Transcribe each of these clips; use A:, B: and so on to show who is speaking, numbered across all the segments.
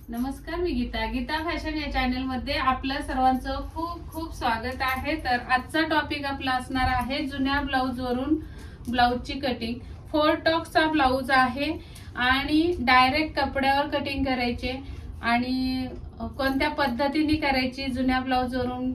A: नमस्कार, मी गीता फॅशन या चॅनल मध्ये आपल्या सर्वांचं खूप खूप स्वागत आहे। तर आजचा टॉपिक आपला असणार आहे जुन्या ब्लाउज वरून ब्लाउजची कटिंग। 4 टॉक्सचा ब्लाउज आहे आणि डायरेक्ट कपड्यावर कटिंग करायचे आणि कोणत्या पद्धतीने करायची जुन्या ब्लाउज वरून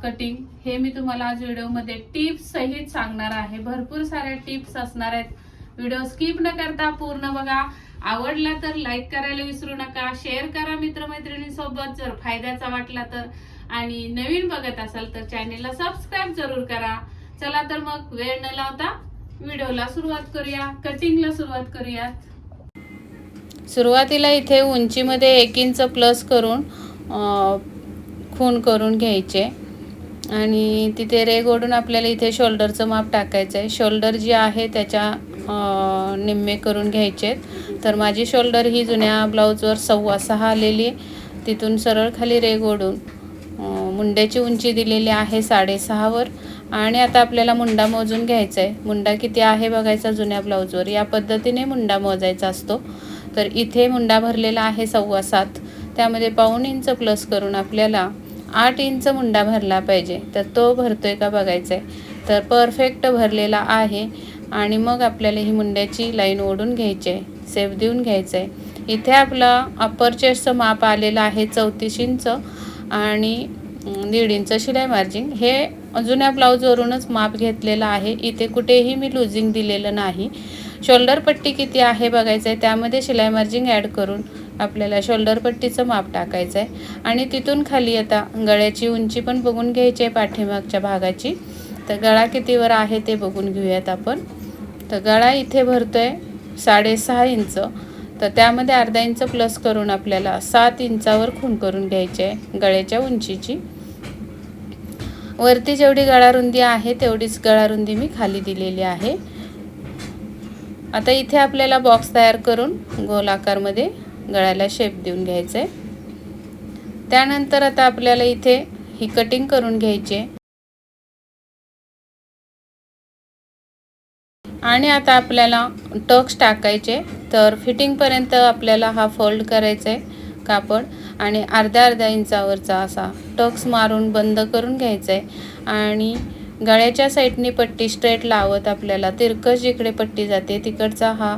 A: कटिंग हे मी तुम्हाला आज व्हिडिओ मध्ये टिप्स सहित सांगणार आहे। भरपूर साऱ्या टिप्स असणार आहेत, व्हिडिओ स्किप न करता पूर्ण बघा। आवडला तर लाईक करायला विसरू नका, शेअर करा मित्रमैत्रिणींसोबत जर फायद्याचा वाटला तर, आणि नवीन बघत असाल तर चॅनेलला सबस्क्राइब जरूर करा। चला तर मग वेळ न लावता व्हिडिओला सुरुवात करूया, कटिंगला सुरुवात करूया। सुरुवातीला इथे उंचीमध्ये 1 इंच प्लस करून खून करून घ्यायचे आणि तिथे रेघ ओढून आपल्याला इथे शोल्डरचं माप टाकायचं आहे। शोल्डर जी आहे त्याच्या निम्मे करून घ्यायचे। तर माझी शोल्डर ही जुन्या ब्लाउजवर 6.25 आलेली आहे। तिथून सरळ खाली रेघ ओढून मुंड्याची उंची दिलेली आहे 6.5 वर आणि आता आपल्याला मुंडा मोजून घ्यायचा आहे। मुंडा किती आहे बघायचा जुन्या ब्लाउजवर, या पद्धतीने मुंडा मोजायचा असतो। तर इथे मुंडा भरलेला आहे 7.25, त्यामध्ये पाऊण इंच प्लस करून आपल्याला 8 इंच मुंडा भरला पाहिजे। तर तो भरतोय का बघायचा आहे। तर परफेक्ट भरलेला आहे आणि मग आपल्याला ही मुंड्याची लाईन ओढून घ्यायची आहे, सेफ देऊन घ्यायचं आहे। इथे आपला अप्पर चेस्टचं माप आलेलं आहे 34 इंच आणि 1.5 इंच शिलाई मार्जिन। हे जुन्या ब्लाउजवरूनच माप घेतलेलं आहे, इथे कुठेही मी लुजिंग दिलेलं नाही। शोल्डर पट्टी किती आहे बघायचं आहे, त्यामध्ये शिलाई मार्जिन ॲड करून आपल्याला शोल्डर पट्टीचं माप टाकायचं आहे आणि तिथून खाली आता गळ्याची उंची पण बघून घ्यायची आहे पाठीमागच्या भागाची। तर गळा कितीवर आहे ते बघून घेऊयात आपण। तर गळा इथे भरतोय 6.5 इंच, तर त्यामध्ये अर्धा इंच प्लस करून आपल्याला 7 इंचावर खून करून घ्यायचे आहे गळ्याच्या उंचीची। वरती जेवढी गळा रुंदी आहे तेवढीच गळा रुंदी मी खाली दिलेली आहे। आता इथे आपल्याला बॉक्स तयार करून गोल आकारमध्ये गळ्याला शेप देऊन घ्यायचं आहे। त्यानंतर आता आपल्याला इथे ही कटिंग करून घ्यायची आहे आणि आता आपल्याला टक्स टाकायचे। तर फिटिंगपर्यंत आपल्याला हा फोल्ड करायचा आहे कापड आणि अर्ध्या इंचावरचा असा टक्स मारून बंद करून घ्यायचा आहे आणि गळ्याच्या साईडनी पट्टी स्ट्रेट लावत आपल्याला तिरकस जिकडे पट्टी जाते तिकडचा हा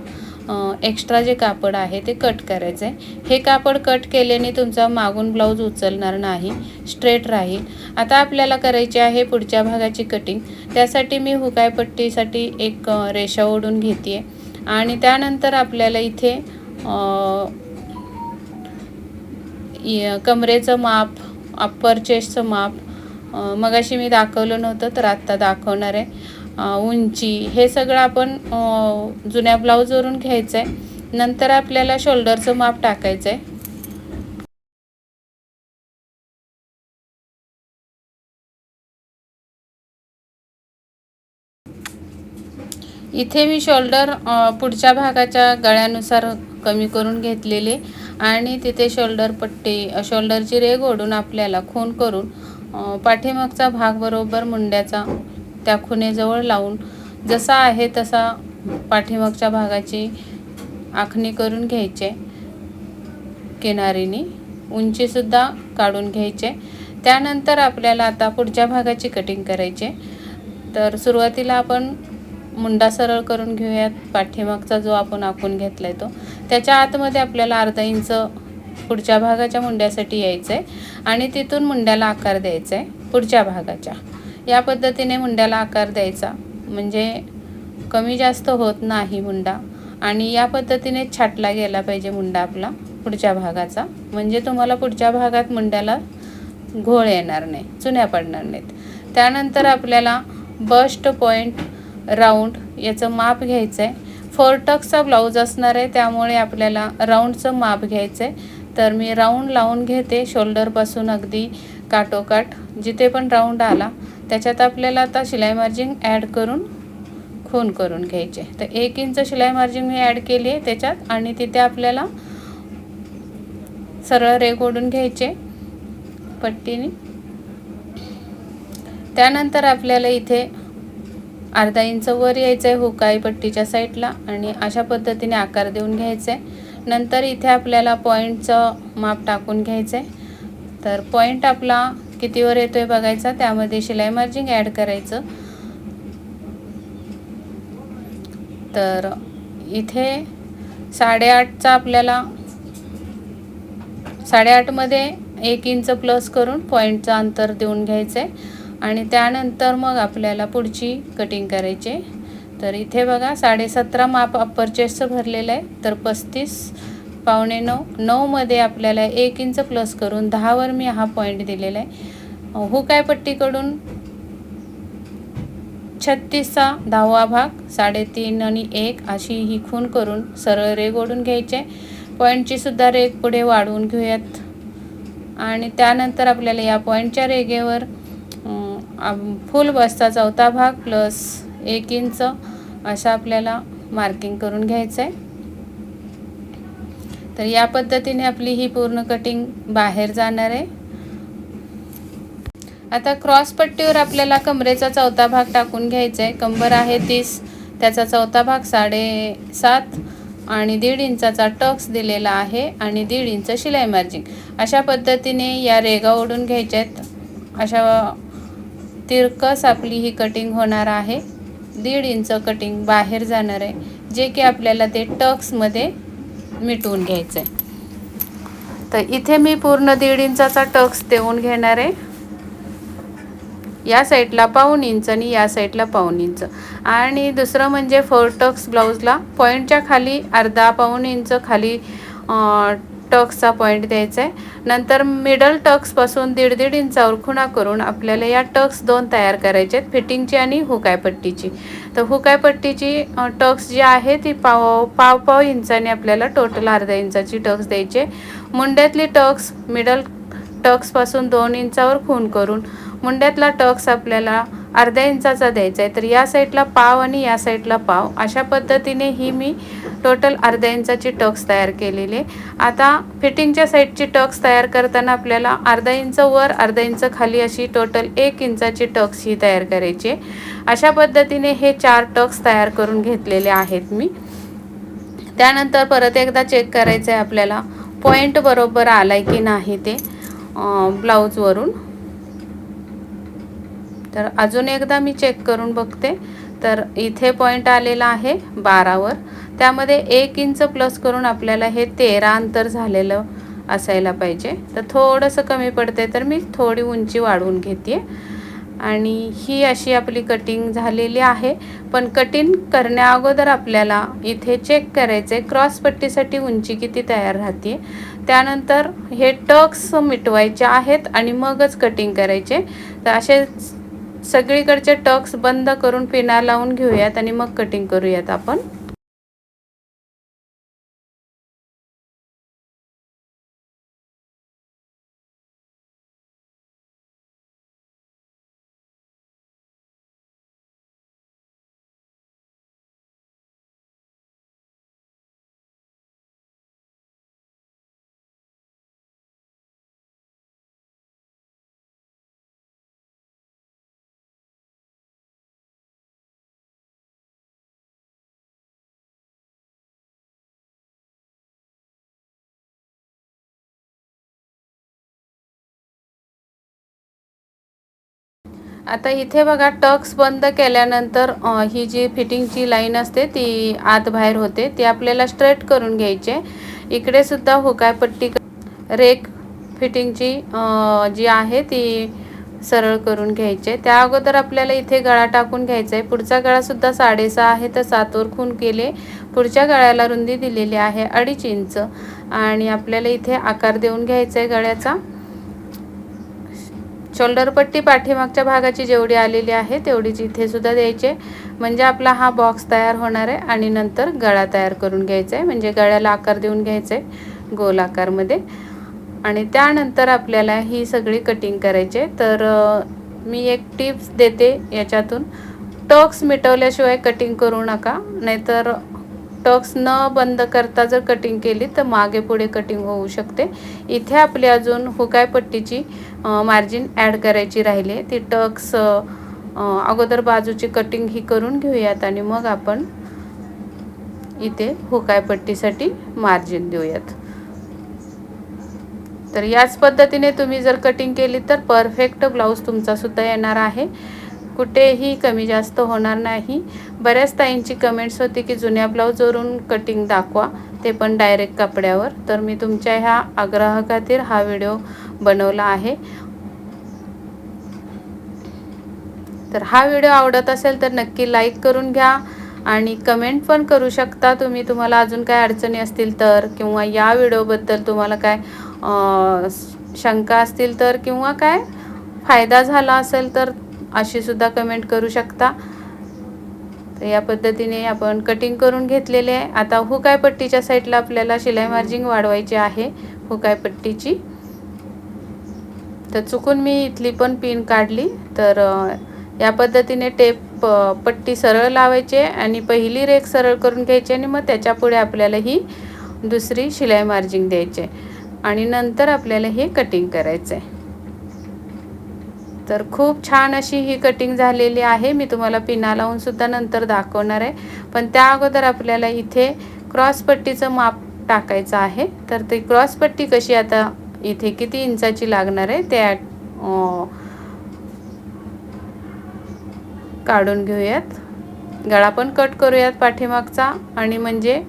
A: एक्स्ट्रा जे कापड आहे ते कट करायचं आहे। हे कापड कट केल्याने तुमचा मागून ब्लाऊज उचलणार नाही, स्ट्रेट राहील। आता आपल्याला करायची आहे पुढच्या भागाची कटिंग। त्यासाठी मी हुकाय पट्टीसाठी एक रेषा ओढून घेते आणि त्यानंतर आपल्याला इथे कमरेचं माप, अप्पर चेस्टचं माप मगाशी मी दाखवलं नव्हतं तर आत्ता दाखवणार आहे। उंची हे सगळं आपण जुन्या ब्लाऊजवरून घ्यायचं आहे। नंतर आपल्याला शोल्डरचं माप टाकायचं आहे। इथे मी शोल्डर पुढच्या भागाच्या गळ्यानुसार कमी करून घेतलेले आणि तिथे शोल्डर पट्टी शोल्डरची रेघ ओढून आपल्याला खून करून पाठीमागचा भाग बरोबर मुंड्याचा त्या खुणेजवळ लावून जसा आहे तसा पाठीमागच्या भागाची आखणी करून घ्यायचे। किनारीने उंचीसुद्धा काढून घ्यायचे। त्यानंतर आपल्याला आता पुढच्या भागाची कटिंग करायची। तर सुरुवातीला आपण मुंडा सरळ करून घेऊयात। पाठीमागचा जो आपण आखून घेतलाय तो त्याच्या आतमध्ये आपल्याला अर्धा इंच पुढच्या भागाच्या मुंड्यासाठी यायचं आहे आणि तिथून मुंड्याला आकार द्यायचा आहे पुढच्या भागाच्या। या पद्धतीने मुंड्याला आकार द्यायचा म्हणजे कमी जास्त होत नाही मुंडा आणि या पद्धतीने छाटला गेला पाहिजे मुंडा आपला पुढच्या भागाचा, म्हणजे तुम्हाला पुढच्या भागात मुंड्याला घोळ येणार नाही, चुन्या पडणार नाहीत। त्यानंतर आपल्याला बस्ट पॉईंट राऊंड याचं माप घ्यायचं आहे। 4 टक्सचा ब्लाऊज असणार आहे त्यामुळे आपल्याला राऊंडचं माप घ्यायचं आहे। तर मी राऊंड लावून घेते शोल्डरपासून अगदी काठोकाठ जिथे पण राऊंड आला त्याच्यात आपल्याला आता शिलाई मार्जिन ॲड करून खून करून घ्यायचे। तर 1 इंच शिलाई मार्जिन मी ॲड केली आहे त्याच्यात आणि तिथे आपल्याला सरळ रेघ ओढून घ्यायचे पट्टीने। त्यानंतर आपल्याला इथे अर्धा इंच वर यायचं आहे हुकाई पट्टीच्या साईडला आणि अशा पद्धतीने आकार देऊन घ्यायचा आहे। नंतर इथे आपल्याला पॉईंटचं माप टाकून घ्यायचं आहे. तर पॉईंट आपला कितीवर येतोय बघायचा, त्यामध्ये शिलाई मार्जिन ॲड करायचं. तर इथे 8.5चा आपल्याला 8.5मध्ये 1 इंच प्लस करून पॉईंटचं अंतर देऊन घ्यायचं आहे आणि त्यानंतर मग आपल्याला पुढची कटिंग करायची आहे. तर इथे बघा 17.5 माप अप्पर चेस्टचं भरलेलं आहे. तर 35 पावणे 9मध्ये आपल्याला 1 इंच प्लस करून 10वर मी हा पॉईंट दिलेला आहे. हुकाय पट्टीकडून 36चा 10वा भाग 3.5 आणि 1 अशी ही खूण करून सरळ रेघ ओढून घ्यायचे. पॉईंटची सुद्धा रेघ पुढे वाढवून घेऊयात आणि त्यानंतर आपल्याला या पॉईंटच्या रेघेवर फुल बसचा 4था भाग प्लस 1 इंच असा आपल्याला मार्किंग करून घ्यायचं आहे. तर या पद्धतीने आपली ही पूर्ण कटिंग बाहेर जाणार आहे. आता क्रॉस पट्टीवर आपल्याला कमरेचा 4था भाग टाकून घ्यायचा आहे. कंबर आहे 30, त्याचा 4था भाग 7.5 आणि 1.5 इंचाचा टक्स दिलेला आहे आणि 1.5 इंच शिलाई मार्जिन. अशा पद्धतीने या रेघा ओढून घ्यायच्या आहेत. अशा तिरकस आपली ही कटिंग होणार आहे. 1.5 इंच कटिंग बाहेर जाणार आहे, जे की आपल्याला ते टक्समध्ये मिटवून घ्यायचं आहे. तर इथे मी पूर्ण 1.5 इंचाचा टक्स देऊन घेणार आहे. या साईडला 1.5 इंच आणि या साईडला 1.5 इंच. आणि दुसरं म्हणजे 4 टक्स ब्लाऊजला पॉईंटच्या खाली अर्धा 1.5 इंच खाली टक्सचा पॉईंट द्यायचा आहे. नंतर मिडल टक्सपासून 1.5 इंचावर खुणा करून आपल्याला या टक्स 2 तयार करायचे आहेत, फिटिंगची आणि हुकाय पट्टीची. तर हुकाय पट्टीची टक्स जी आहे ती पाव इंचाने आपल्याला टोटल अर्धा इंचाची टक्स द्यायचे. मुंड्यातली टक्स मिडल टक्सपासून 2 इंचावर खूण करून मुंड्यातला टक्स आपल्याला अर्ध्या इंचाचा द्यायचा आहे. तर या साईडला पाव आणि या साईडला पाव अशा पद्धतीने ही मी टोटल अर्ध्या इंचाची टक्स तयार केलेली. आता फिटिंगच्या साईडची टक्स तयार करताना आपल्याला अर्धा इंच वर अर्धा इंच खाली अशी टोटल 1 इंचाची टक्स ही तयार करायची. अशा पद्धतीने हे 4 टक्स तयार करून घेतलेले आहेत मी. त्यानंतर परत एकदा चेक करायचं आहे आपल्याला पॉईंट बरोबर आलाय की नाही ते ब्लाऊजवरून. तर अजून एकदा मी चेक करून बघते. तर इथे पॉईंट आलेला आहे 12वर, त्यामध्ये 1 इंच प्लस करून आपल्याला हे 13 अंतर झालेलं असायला पाहिजे. तर थोडंसं कमी पडते, तर मी थोडी उंची वाढवून घेते. आणि ही अशी आपली कटिंग झालेली आहे. पण कटिंग करण्या अगोदर आपल्याला इथे चेक करायचं आहे क्रॉस पट्टीसाठी उंची किती तयार राहते. त्यानंतर हे टक्स मिटवायचे आहेत आणि मगच कटिंग करायचे. तर असे सगळीकडचे टक्स बंद करून पिना लावून घेऊयात आणि मग कटिंग करूयात आपण. आता इथे बघा टक्स बंद केल्यानंतर ही जी फिटिंगची लाईन असते ती आत बाहेर होते, ती आपल्याला स्ट्रेट करून घ्यायचे. इकडे सुद्धा हुकाय पट्टी रेक फिटिंगची जी आहे ती सरळ करून घ्यायचे. त्या अगोदर आपल्याला इथे गळा टाकून घ्यायचा आहे. पुढचा गळा सुद्धा 6.5 आहे, तर 7वर खूण केले. पुढच्या गळ्याला रुंदी दिलेली आहे 2.5 इंच आणि आपल्याला इथे आकार देऊन घ्यायचा आहे गळ्याचा. शोल्डर पट्टी पाठीमागच्या भागाची जेवढी आलेली आहे तेवढीच इथे सुद्धा द्यायचे, म्हणजे आपला हा बॉक्स तयार होणार आहे. आणि नंतर गळा तयार करून घ्यायचा आहे, म्हणजे गळ्याला आकार देऊन घ्यायचा आहे गोल आकारमध्ये. आणि त्यानंतर आपल्याला ही सगळी कटिंग करायची. तर मी एक टिप्स देते याच्यातून, टक्स मिटवल्याशिवाय कटिंग करू नका, नाहीतर टक्स न बंद करता जर कटिंग केली तर मागे पुढे कटिंग होऊ शकते. इथे आपली अजून हुकाय पट्टीची मार्जिन ॲड करायची राहिली, ती टक्स अगोदर बाजूची कटिंग ही करून घेऊयात आणि मग आपण इथे हुकाय पट्टीसाठी मार्जिन देऊयात. तर याच पद्धतीने तुम्ही जर कटिंग केली तर परफेक्ट ब्लाऊज तुमचा सुद्धा येणार आहे, कुठेही कमी जास्त होणार नाही. बऱ्याच ताईंची कमेंट्स होती की जुन्या ब्लाऊजवरून कटिंग दाखवा, ते पण डायरेक्ट कपड्यावर. तर मी तुमच्या ह्या आग्रहा खातीर हा व्हिडिओ बनवला आहे. तर हा व्हिडिओ आवडत असेल तर नक्की लाईक करून घ्या आणि कमेंट पण करू शकता तुम्ही, तुम्हाला अजून काय अडचणी असतील तर, किंवा या व्हिडिओबद्दल तुम्हाला काय शंका असतील तर, किंवा काय फायदा झाला असेल तर अशी सुद्धा कमेंट करू शकता. तर या पद्धतीने आपण कटिंग करून घेतलेले आहे. आता हुकाय पट्टीच्या साईडला आपल्याला शिलाई मार्जिंग वाढवायची आहे हुकाय पट्टीची. तर चुकून मी इथली पण पिन काढली. तर या पद्धतीने टेप पट्टी सरळ लावायची आणि पहिली रेख सरळ करून घ्यायची आणि मग त्याच्या पुढे आपल्याला ही दुसरी शिलाई मार्जिंग द्यायची आणि नंतर आपल्याला हे कटिंग करायचं आहे. तर खूप छान अशी ही कटिंग झालेली आहे. मी तुम्हाला पिना लावून सुद्धा नंतर दाखवणार आहे, पण त्या अगोदर आपल्याला इथे क्रॉस पट्टीचं माप टाकायचं आहे. तर ती क्रॉस पट्टी कशी आता इथे किती इंचाची लागणार आहे ते काढून घेऊयात. गळा पण कट करूयात पाठीमागचा, आणि म्हणजे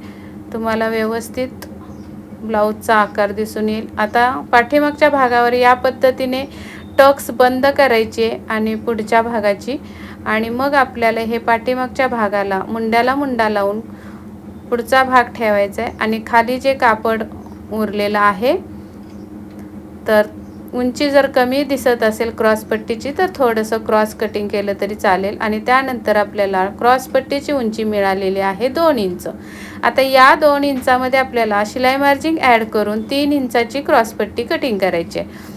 A: तुम्हाला व्यवस्थित ब्लाऊजचा आकार दिसून येईल. आता पाठीमागच्या भागावर या पद्धतीने टक्स बंद करायचे आणि पुढच्या भागाची, आणि मग आपल्याला हे पाठीमागच्या भागाला मुंड्याला मुंडा लावून पुढचा भाग ठेवायचा आहे. आणि खाली जे कापड उरलेलं आहे, तर उंची जर कमी दिसत असेल क्रॉस पट्टीची तर थोडंसं क्रॉस कटिंग केलं तरी चालेल. आणि त्यानंतर आपल्याला क्रॉस पट्टीची उंची मिळालेली आहे 2 इंच. आता या 2 इंचामध्ये आपल्याला शिलाई मार्जिंग ॲड करून 3 इंचाची क्रॉस पट्टी कटिंग करायची आहे.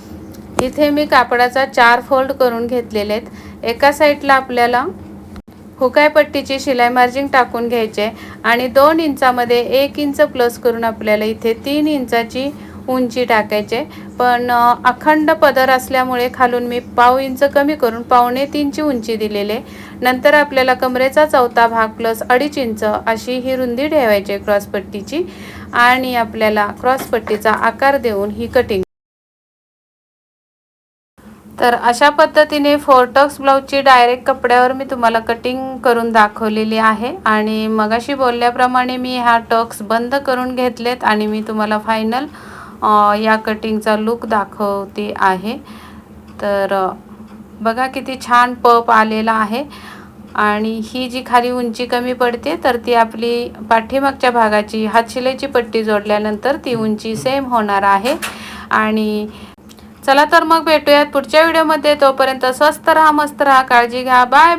A: इथे मी कापडाचा 4 फोल्ड करून घेतलेले आहेत. एका साईडला आपल्याला हुकाय पट्टीची शिलाई मार्जिंग टाकून घ्यायचे आणि 2 इंचामध्ये 1 इंच प्लस करून आपल्याला इथे 3 इंचाची उंची टाकायचे. पण अखंड पदर असल्यामुळे खालून मी पाव इंच कमी करून 2.25 उंची दिलेले. नंतर आपल्याला कमरेचा चौथा भाग प्लस 2.5 इंच अशी ही रुंदी ठेवायची क्रॉस पट्टीची, आणि आपल्याला क्रॉस पट्टीचा आकार देऊन ही कटिंग. तर अशा पद्धतीने 4 टक्स ब्लाऊजची डायरेक्ट कपड्यावर मी तुम्हाला कटिंग करून दाखवलेली आहे. आणि मगाशी बोलल्याप्रमाणे मी हा टक्स बंद करून घेतलेत आणि मी तुम्हाला फायनल या कटिंगचा लुक दाखवते आहे. तर बघा किती छान पप आलेला आहे. आणि ही जी खाली उंची कमी पडते तर ती आपली पाठीमागच्या भागाची हातशिलाईची पट्टी जोडल्यानंतर ती उंची सेम होणार आहे. आणि चला तर मग भेटूयात पुढच्या व्हिडिओमध्ये. तोपर्यंत स्वस्त राहा, मस्त राहा, काळजी घ्या. Bye bye.